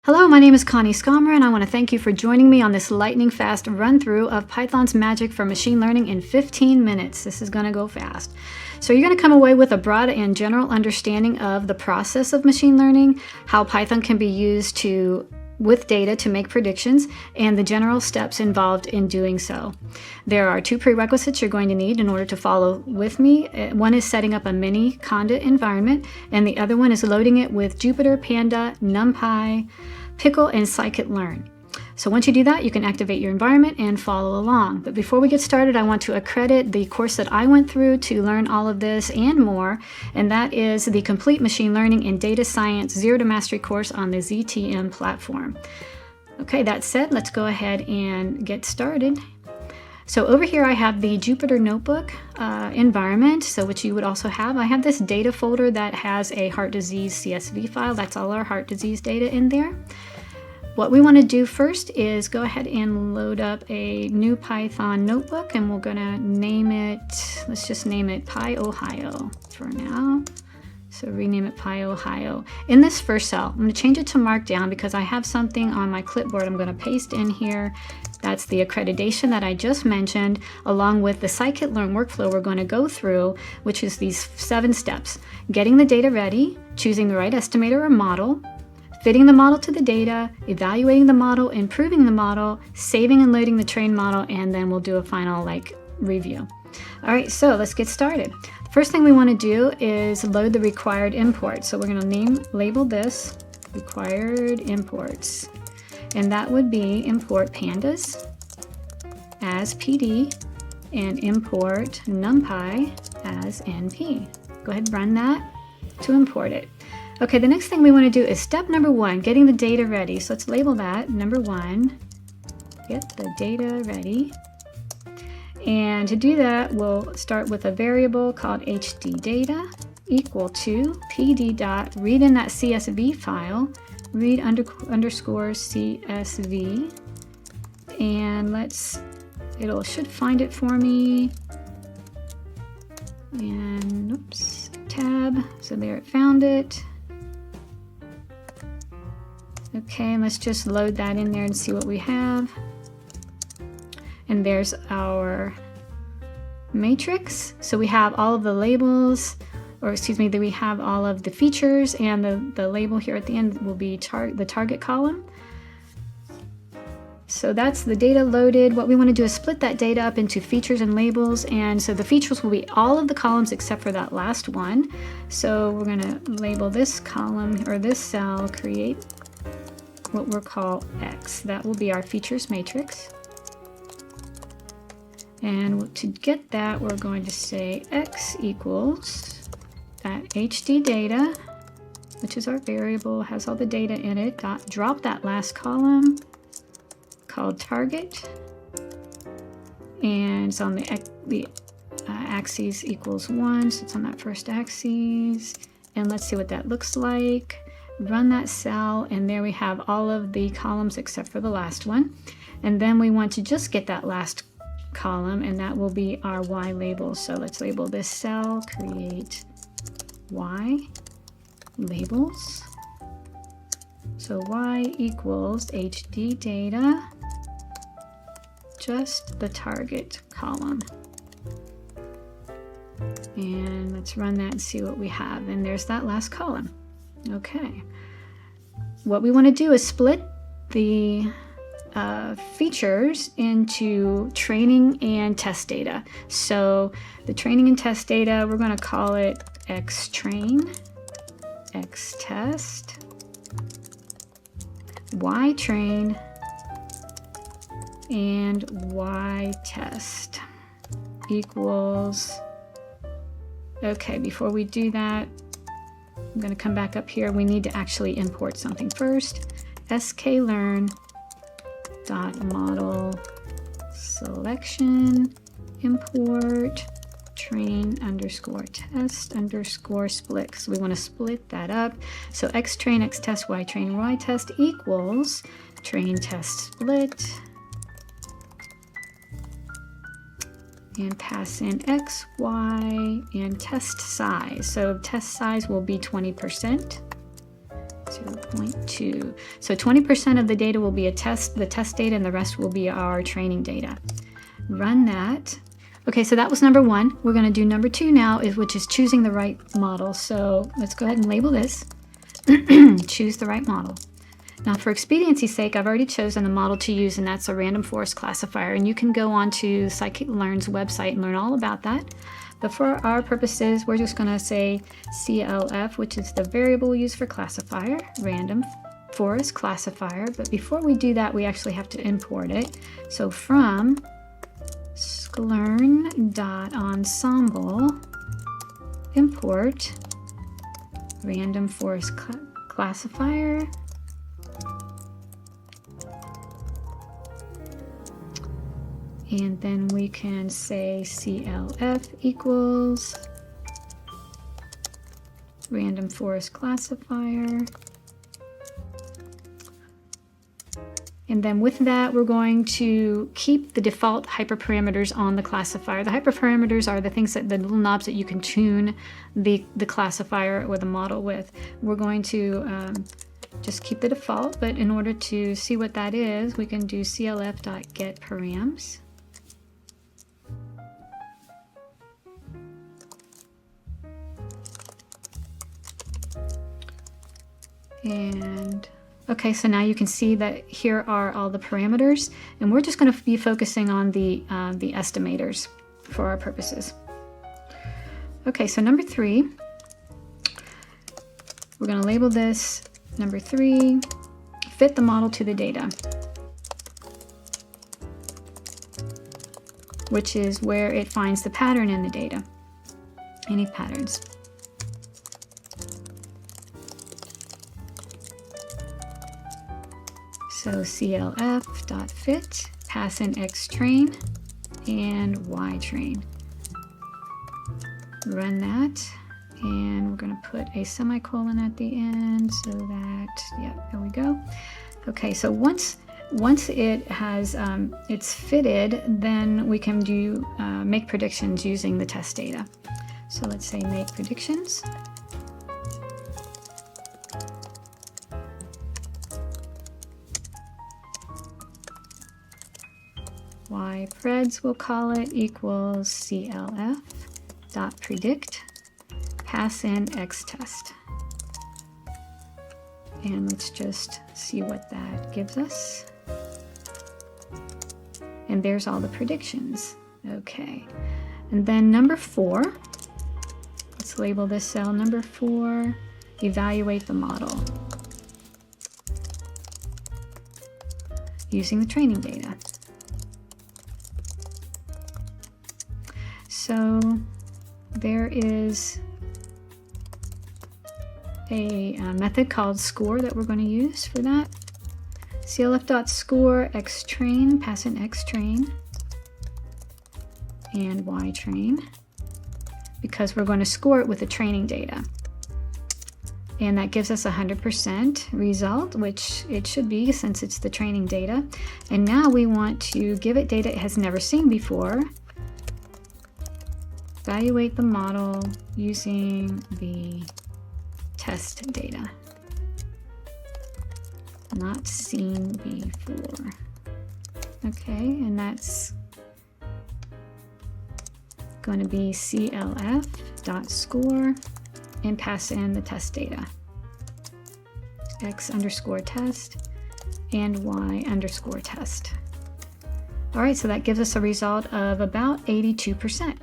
Hello, my name is Connie Skomra, and I want to thank you for joining me on this lightning-fast run-through of Python's magic for machine learning in 15 minutes. This is going to go fast. So you're going to come away with a broad and general understanding of the process of machine learning, how Python can be used with data to make predictions, and the general steps involved in doing so. There are two prerequisites you're going to need in order to follow with me. One is setting up a mini conda environment, and the other one is loading it with Jupyter, Panda, NumPy, Pickle, and scikit-learn. So once you do that, you can activate your environment and follow along. But before we get started, I want to accredit the course that I went through to learn all of this and more, and that is the Complete Machine Learning and Data Science Zero to Mastery course on the ZTM platform. Okay, that said, let's go ahead and get started. So over here I have the Jupyter Notebook environment, so which you would also have. I have this data folder that has a heart disease CSV file. That's all our heart disease data in there. What we want to do first is go ahead and load up a new Python notebook, and we're going to name it, let's just name it PyOhio for now. So rename it PyOhio. In this first cell, I'm going to change it to Markdown because I have something on my clipboard I'm going to paste in here. That's the accreditation that I just mentioned, along with the scikit-learn workflow we're going to go through, which is these 7 steps. Getting the data ready, choosing the right estimator or model, fitting the model to the data, evaluating the model, improving the model, saving and loading the trained model, and then we'll do a final review. All right, so let's get started. First thing we want to do is load the required import. So we're going to label this required imports, and that would be import pandas as PD and import NumPy as NP. Go ahead and run that to import it. Okay, the next thing we want to do is step number 1, getting the data ready. So let's label that number 1, get the data ready. And to do that, we'll start with a variable called hdData equal to pd dot read in that CSV file, read underscore CSV, and it should find it for me. And oops, tab, so there it found it. Okay, and let's just load that in there and see what we have. And there's our matrix. So we have all of the labels, or excuse me, we have all of the features, and the label here at the end will be the target column. So that's the data loaded. What we want to do is split that data up into features and labels, and so the features will be all of the columns except for that last one. So we're going to label this column or this cell, create what we'll call X. That will be our features matrix. And to get that, we're going to say X equals that hdData, which is our variable, has all the data in it, drop that last column called target, and it's on the axis equals 1, so it's on that first axis. And let's see what that looks like. Run that cell, and there we have all of the columns except for the last one. And then we want to just get that last column, and that will be our Y label. So let's label this cell, create Y labels. So Y equals hdData, just the target column. And let's run that and see what we have. And there's that last column. Okay. What we want to do is split the features into training and test data. So the training and test data, we're going to call it xtrain, xtest, ytrain, and ytest equals. Okay, before we do that, I'm going to come back up here. We need to actually import something first. sklearn dot model selection import train underscore test underscore split. So we want to split that up. So xtrain, xtest, ytrain, ytest equals train test split, and pass in x, y, and test size. So test size will be 20%. 0.2. So 20% of the data will be the test data, and the rest will be our training data. Run that. Okay, so that was number 1. We're going to do number 2 now, which is choosing the right model. So let's go ahead and label this. Choose the right model. Now, for expediency's sake, I've already chosen the model to use, and that's a random forest classifier. And you can go on to Scikit-learn's website and learn all about that. But for our purposes, we're just going to say CLF, which is the variable we use for classifier, random forest classifier. But before we do that, we actually have to import it. So from sklearn.ensemble import random forest classifier, and then we can say CLF equals random forest classifier. And then with that, we're going to keep the default hyperparameters on the classifier. The hyperparameters are the things the little knobs that you can tune the classifier or the model with. We're going to just keep the default, but in order to see what that is, we can do clf.getParams. And okay, so now you can see that here are all the parameters, and we're just going to be focusing on the estimators for our purposes. Okay, so number 3, we're going to label this number 3, fit the model to the data, which is where it finds the pattern in the data, any patterns. So clf.fit, pass in xtrain and ytrain. Run that, and we're going to put a semicolon at the end so that, yeah, there we go. Okay, so once it has it's fitted, then we can do make predictions using the test data. So let's say make predictions. Ypreds, we'll call it, equals clf.predict, pass in xtest. And let's just see what that gives us. And there's all the predictions. Okay. And then number 4, let's label this cell number 4, evaluate the model using the training data. So there is a method called score that we're going to use for that. clf.score xtrain, pass in xtrain and ytrain, because we're going to score it with the training data. And that gives us 100% result, which it should be since it's the training data. And now we want to give it data it has never seen before. Evaluate the model using the test data. Not seen before. Okay, and that's going to be clf.score and pass in the test data. x_test and y_test. All right, so that gives us a result of about 82%.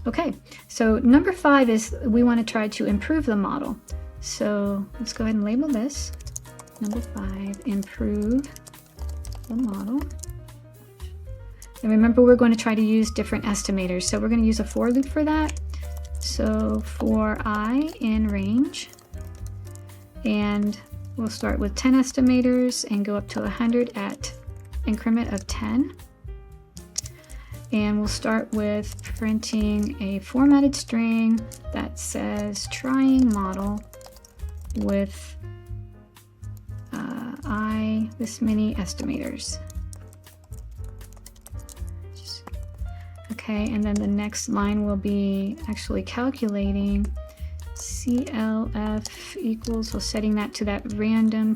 Okay, so number 5 is we want to try to improve the model. So let's go ahead and label this. Number 5, improve the model. And remember, we're going to try to use different estimators. So we're going to use a for loop for that. So for I in range, and we'll start with 10 estimators and go up to 100 at increment of 10. And we'll start with printing a formatted string that says trying model with I this many estimators. Okay, and then the next line will be actually calculating CLF equals, so setting that to that random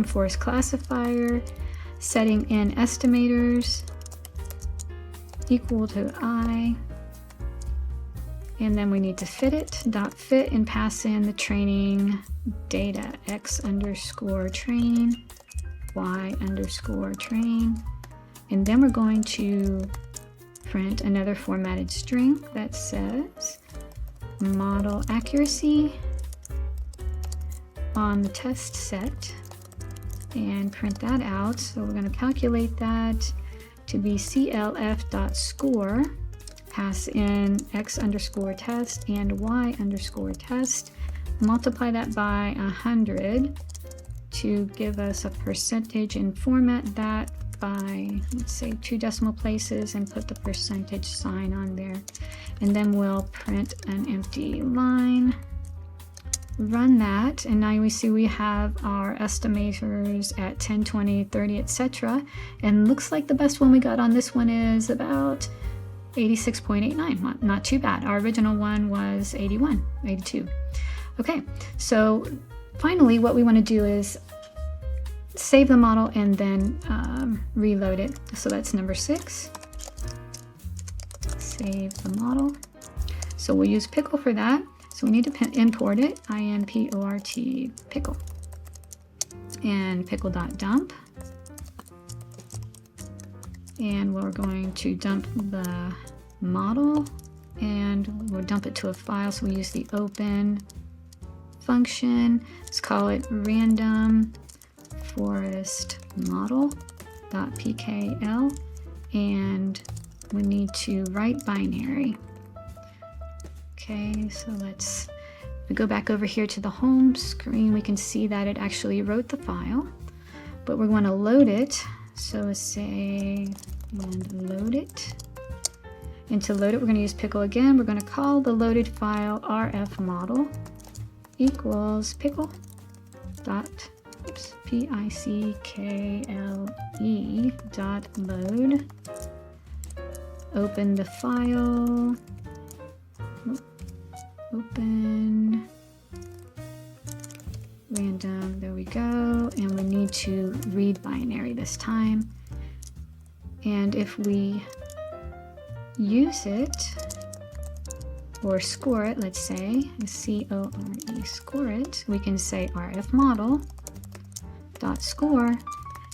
forest classifier, setting in estimators equal to I, and then we need to fit it, dot fit, and pass in the training data, x underscore train, y underscore train, and then we're going to print another formatted string that says model accuracy on the test set, and print that out. So we're going to calculate that to be CLF.score, pass in x underscore test and y underscore test, multiply that by 100 to give us a percentage, and format that by, let's say, 2 decimal places, and put the percentage sign on there. And then we'll print an empty line. Run that, and now we see we have our estimators at 10, 20, 30, etc. And looks like the best one we got on this one is about 86.89. Not too bad. Our original one was 82. Okay, so finally what we want to do is save the model and then reload it. So that's number 6. Save the model. So we'll use pickle for that. So we need to import it, import pickle, and pickle.dump. And we're going to dump the model, and we'll dump it to a file. So we use the open function. Let's call it random forest model.pkl, and we need to write binary. Okay, so if we go back over here to the home screen, we can see that it actually wrote the file, but we want to load it. So let's say and load it. And to load it, we're going to use pickle again. We're going to call the loaded file rf model equals pickle dot pickle dot load. Open the file. Open random, there we go, and we need to read binary this time. And if we use it or score it, let's say CORE, score it, we can say rf model dot score,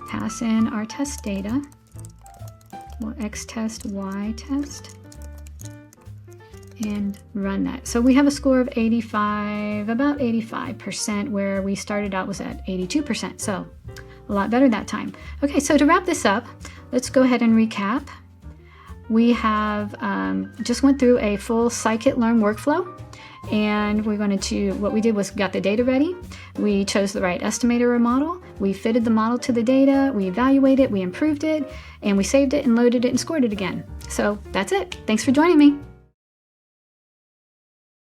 pass in our test data, well, x test, y test, and run that. So we have a score of 85, about 85%, where we started out was at 82%. So a lot better that time. Okay, so to wrap this up, let's go ahead and recap. We have just went through a full scikit-learn workflow, and we're going to, what we did was got the data ready. We chose the right estimator or model. We fitted the model to the data. We evaluated it, we improved it, and we saved it and loaded it and scored it again. So that's it. Thanks for joining me.